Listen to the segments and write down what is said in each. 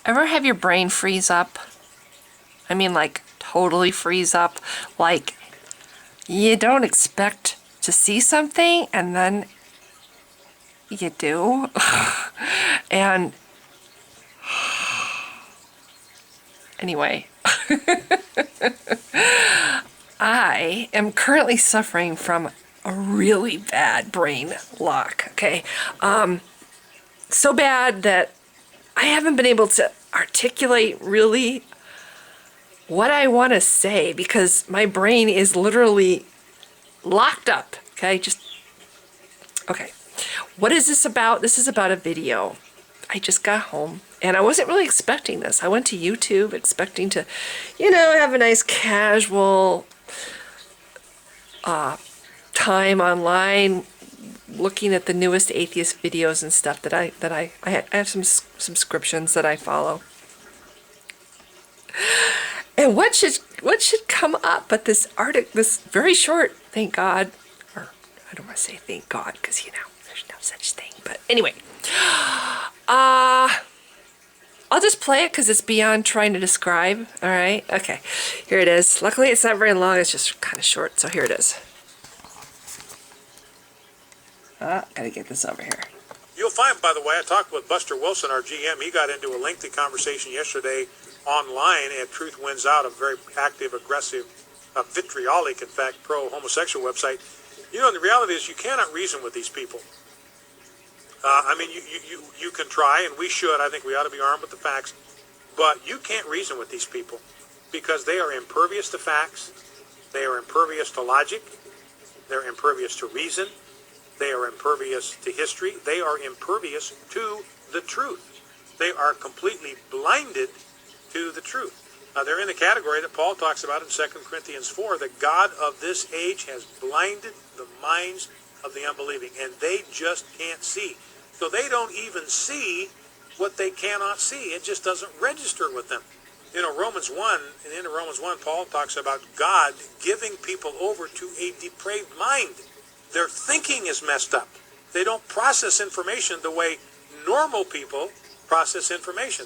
Ever have your brain freeze up? I mean, like, totally freeze up. Like, you don't expect to see something, and then you do. And anyway, I am currently suffering from a really bad brain lock, okay? So bad that I haven't been able to articulate really what I want to say because my brain is literally locked up, okay? Okay. What is this about? This is about a video. I just got home and I wasn't really expecting this. I went to YouTube expecting to, have a nice casual time online looking at the newest atheist videos and stuff that I have some subscriptions that I follow. And what should come up but this very short, thank God, or I don't want to say thank God because there's no such thing, but anyway, I'll just play it because it's beyond trying to describe. All right, okay, here it is. Luckily it's not very long, it's just kind of short, so here it is. Gotta get this over here. You'll find, by the way, I talked with Buster Wilson, our GM. He got into a lengthy conversation yesterday online at Truth Wins Out, a very active, aggressive, vitriolic, in fact, pro-homosexual website. The reality is you cannot reason with these people. You can try, and we should. I think we ought to be armed with the facts. But you can't reason with these people because they are impervious to facts. They are impervious to logic. They're impervious to reason. They are impervious to history. They are impervious to the truth. They are completely blinded to the truth. They're in the category that Paul talks about in 2 Corinthians 4, the God of this age has blinded the minds of the unbelieving, and they just can't see. So they don't even see what they cannot see. It just doesn't register with them. Romans 1, and in Romans 1, Paul talks about God giving people over to a depraved mind. Their thinking is messed up. They don't process information the way normal people process information.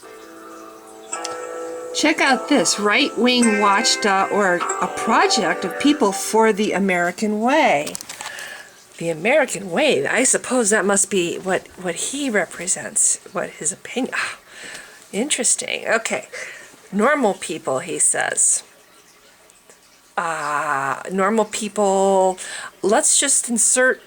Check out this, rightwingwatch.org, a project of people for the American way. The American way, I suppose that must be what he represents, what his opinion. Oh, interesting. Okay. Normal people, he says. Normal people, let's just insert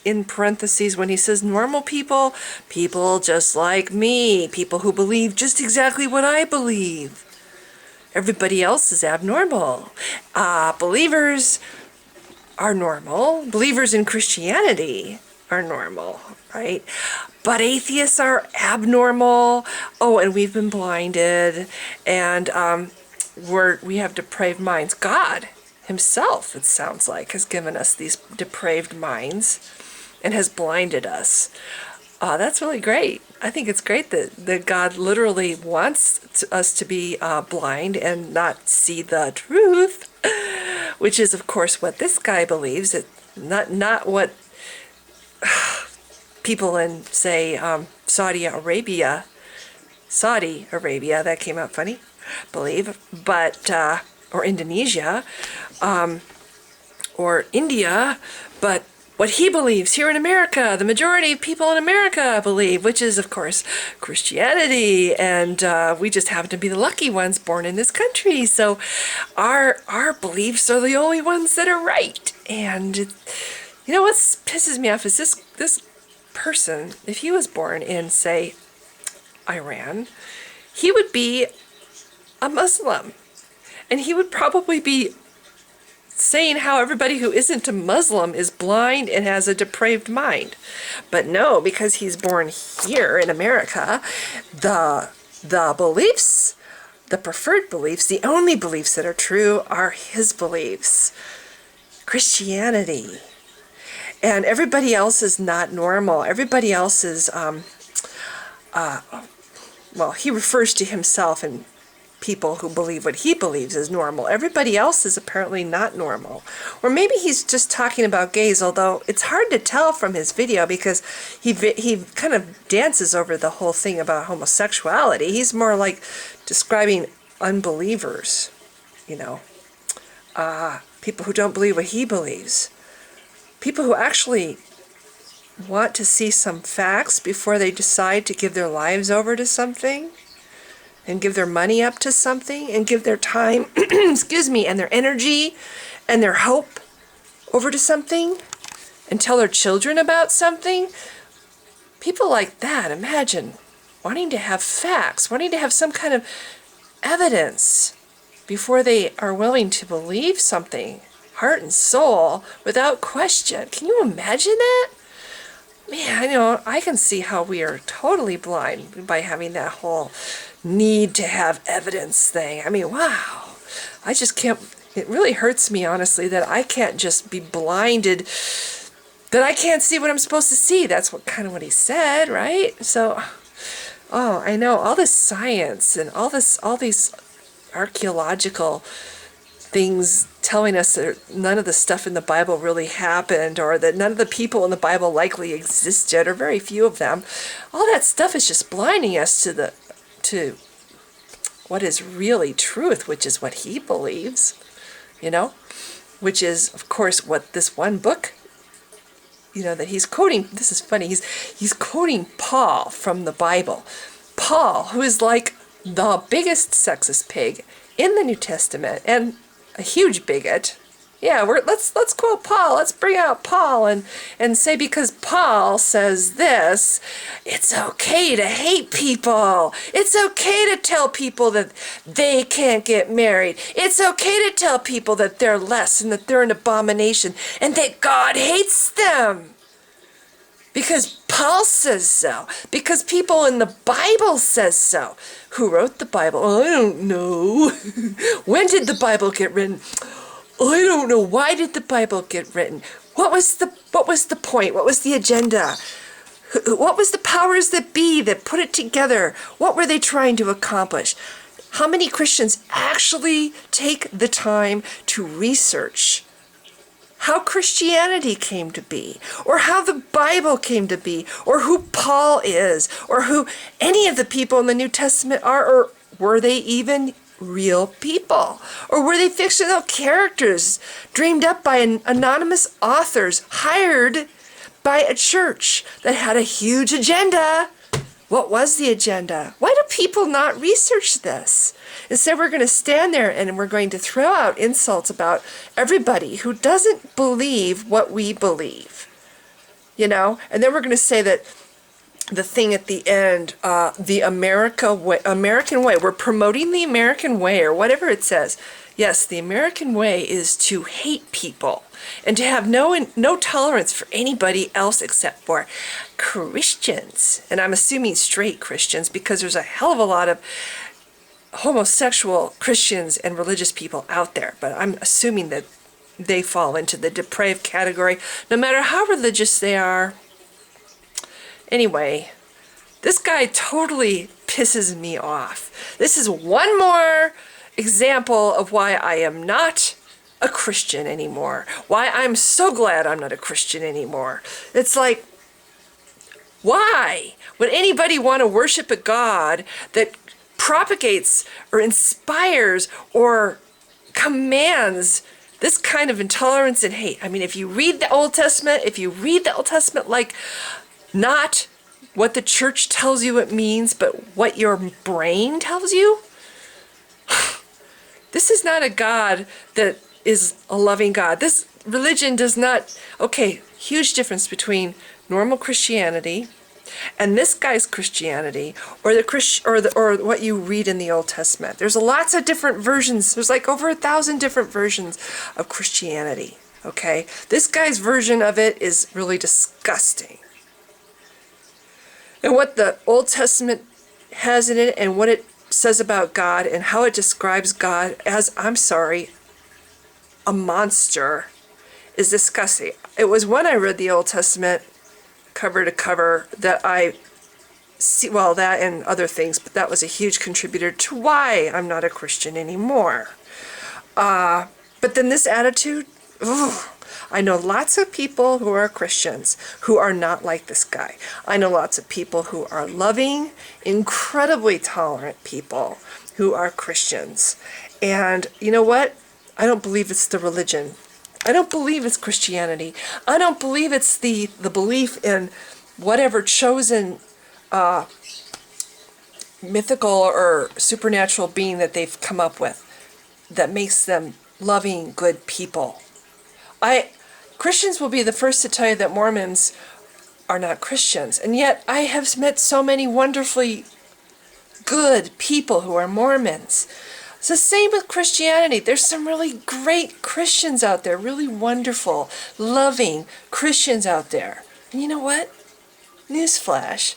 in parentheses when he says normal people, people just like me, people who believe just exactly what I believe. Everybody else is abnormal. Believers are normal. Believers in Christianity are normal, right? But atheists are abnormal. Oh, and we've been blinded, and we have depraved minds. God himself, it sounds like, has given us these depraved minds and has blinded us. That's really great. I think it's great that God literally wants us to be blind and not see the truth, which is, of course, what this guy believes. Not what people in, say, Saudi Arabia, that came out funny, believe, but or Indonesia, or India, but what he believes here in America, the majority of people in America believe, which is, of course, Christianity, and we just happen to be the lucky ones born in this country, so our beliefs are the only ones that are right. And what pisses me off is this person, if he was born in, say, Iran, he would be a Muslim, and he would probably be saying how everybody who isn't a Muslim is blind and has a depraved mind. But no, because he's born here in America, the beliefs, the preferred beliefs, the only beliefs that are true are his beliefs. Christianity. And everybody else is not normal. Everybody else is, he refers to himself in people who believe what he believes is normal. Everybody else is apparently not normal. Or maybe he's just talking about gays, although it's hard to tell from his video because he kind of dances over the whole thing about homosexuality. He's more like describing unbelievers, you know, people who don't believe what he believes. People who actually want to see some facts before they decide to give their lives over to something and give their money up to something and give their time, excuse me, and their energy and their hope over to something and tell their children about something. People like that, imagine wanting to have facts, wanting to have some kind of evidence before they are willing to believe something, heart and soul, without question. Can you imagine that? Man, I know, I can see how we are totally blind by having that whole need to have evidence thing. I mean, wow. I just can't, it really hurts me, honestly, that I can't just be blinded, that I can't see what I'm supposed to see. That's what he said, right? So, oh, I know, all this science and all these archaeological things telling us that none of the stuff in the Bible really happened, or that none of the people in the Bible likely existed, or very few of them. All that stuff is just blinding us to what is really truth, which is what he believes, you know, which is, of course, what this one book, you know, that he's quoting. This is funny. He's quoting Paul from the Bible. Paul, who is like the biggest sexist pig in the New Testament and a huge bigot. Yeah, let's quote Paul. Let's bring out Paul and say, because Paul says this, it's okay to hate people. It's okay to tell people that they can't get married. It's okay to tell people that they're less and that they're an abomination and that God hates them. Because Paul says so. Because people in the Bible says so. Who wrote the Bible? Oh, I don't know. When did the Bible get written? I don't know. Why did the Bible get written? What was the point? What was the agenda? What was the powers that be that put it together? What were they trying to accomplish? How many Christians actually take the time to research how Christianity came to be, or how the Bible came to be, or who Paul is, or who any of the people in the New Testament are, or were they even real people? Or were they fictional characters dreamed up by anonymous authors hired by a church that had a huge agenda? What was the agenda? Why do people not research this? Instead, we're going to stand there and we're going to throw out insults about everybody who doesn't believe what we believe. You know? And then we're going to say that the thing at the end, the American way, we're promoting the American way, or whatever it says. Yes, the American way is to hate people and to have no tolerance for anybody else except for Christians. And I'm assuming straight Christians, because there's a hell of a lot of homosexual Christians and religious people out there. But I'm assuming that they fall into the depraved category, no matter how religious they are. Anyway, this guy totally pisses me off. This is one more example of why I am not a Christian anymore. Why I'm so glad I'm not a Christian anymore. It's like, why would anybody want to worship a God that propagates or inspires or commands this kind of intolerance and hate? I mean, if you read the Old Testament, like not what the church tells you it means, but what your brain tells you, this is not a God that is a loving God. This religion does not, okay, huge difference between normal Christianity and this guy's Christianity, or or what you read in the Old Testament. There's lots of different versions. There's like over 1,000 different versions of Christianity. Okay, this guy's version of it is really disgusting. And what the Old Testament has in it, and what it says about God, and how it describes God as, I'm sorry, a monster, is disgusting. It was when I read the Old Testament cover to cover that I see, well, that and other things, but that was a huge contributor to why I'm not a Christian anymore. But then this attitude, ugh, I know lots of people who are Christians who are not like this guy. I know lots of people who are loving, incredibly tolerant people who are Christians. And you know what? I don't believe it's the religion. I don't believe it's Christianity. I don't believe it's the belief in whatever chosen mythical or supernatural being that they've come up with that makes them loving, good people. Christians will be the first to tell you that Mormons are not Christians, and yet I have met so many wonderfully good people who are Mormons. It's the same with Christianity. There's some really great Christians out there, really wonderful, loving Christians out there. And you know what? Newsflash.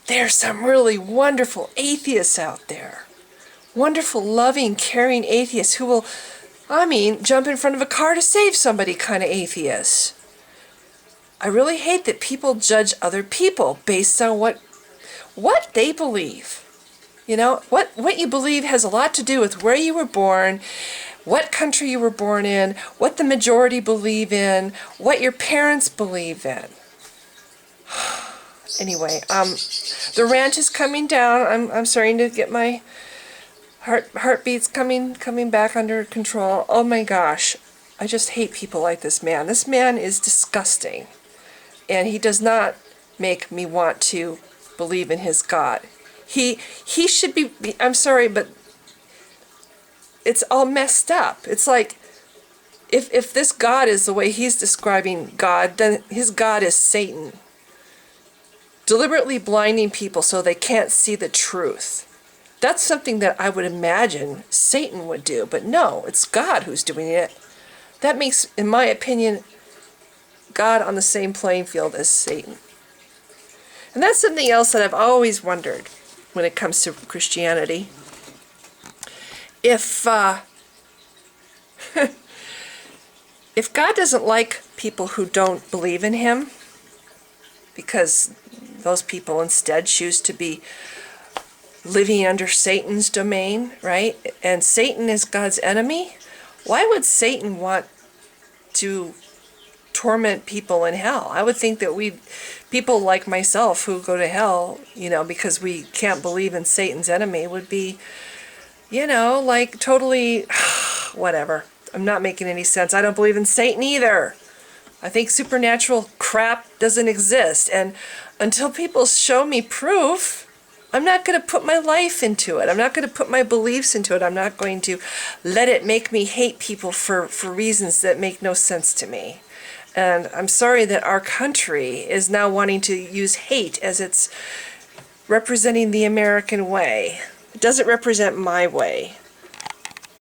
There's some really wonderful atheists out there. Wonderful, loving, caring atheists who will, jump in front of a car to save somebody kind of atheists. I really hate that people judge other people based on what they believe. You know, what you believe has a lot to do with where you were born, what country you were born in, what the majority believe in, what your parents believe in. Anyway, the rant is coming down. I'm starting to get my heartbeats coming back under control. Oh my gosh, I just hate people like this man. This man is disgusting, and he does not make me want to believe in his God. He should be, I'm sorry, but it's all messed up. It's like, if this God is the way he's describing God, then his God is Satan. Deliberately blinding people so they can't see the truth. That's something that I would imagine Satan would do, but no, it's God who's doing it. That makes, in my opinion, God on the same playing field as Satan. And that's something else that I've always wondered when it comes to Christianity. If if God doesn't like people who don't believe in him, because those people instead choose to be living under Satan's domain, right? And Satan is God's enemy, why would Satan want to torment people in hell? I would think that people like myself who go to hell, because we can't believe in Satan's enemy, would be, like totally, whatever. I'm not making any sense. I don't believe in Satan either. I think supernatural crap doesn't exist. And until people show me proof, I'm not going to put my life into it. I'm not going to put my beliefs into it. I'm not going to let it make me hate people for reasons that make no sense to me. And I'm sorry that our country is now wanting to use hate as it's representing the American way. It doesn't represent my way.